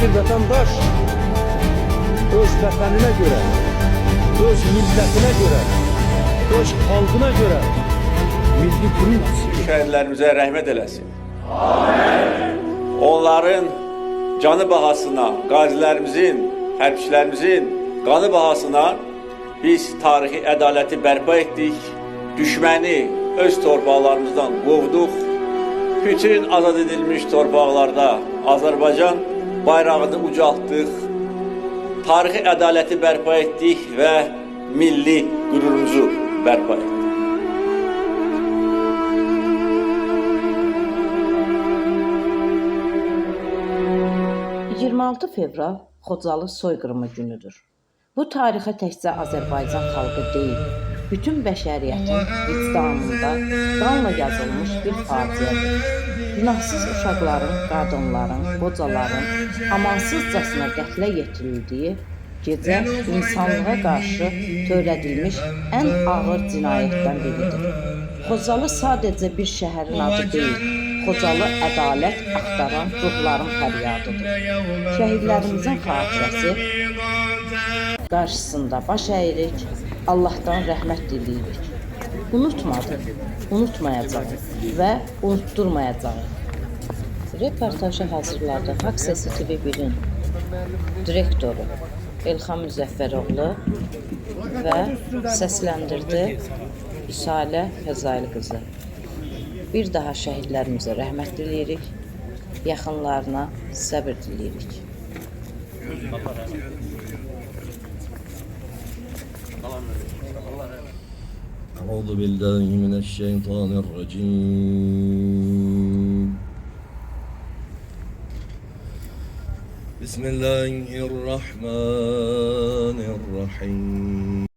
bir vətəndaş öz vətəninə görə, öz millətinə görə, öz xalqına görə milli qürur şəhidlərimizə rəhmət eləsin. Amin. Onların canı bahasına, qazilərimizin, hərbçilərimizin qanı bahasına biz tarixi ədaləti bərpa etdik, düşməni öz torpaqlarımızdan qovduq, bütün azad edilmiş torpaqlarda Azərbaycan bayrağını ucaltdıq, tarixi ədaləti bərpa etdik və milli qürurumuzu bərpa etdik. 26 fevral Xocalı soyqırımı günüdür. Bu tarixə təkcə Azərbaycan xalqı deyil, bütün bəşəriyyətin vicdanında qanla yazılmış bir faciədir. Günahsız uşaqların, qadınların, qocaların amansızcasına qətlə yetirildiyi gecə insanlığa qarşı törədilmiş ən ağır cinayətdən biridir. Xocalı sadəcə bir şəhərin adı deyil, Xocalı ədalət axtaran ruhların fəryadıdır. Şəhidlərimizin xatirəsi qarşısında baş əyirik, Allahdan rəhmət diləyirik. Unutmadık, unutmayacağıq və unutturmayacağıq. Reportajı hazırladı Haqq Səsi TV1-in direktoru Elxan Müzəffəroğlu və səsləndirdi Salə Fəzail qızı. Bir daha şəhidlərimizə rəhmət diləyirik, yaxınlarına səbir diləyirik. أعوذ بالله من الشيطان الرجيم بسم الله الرحمن الرحيم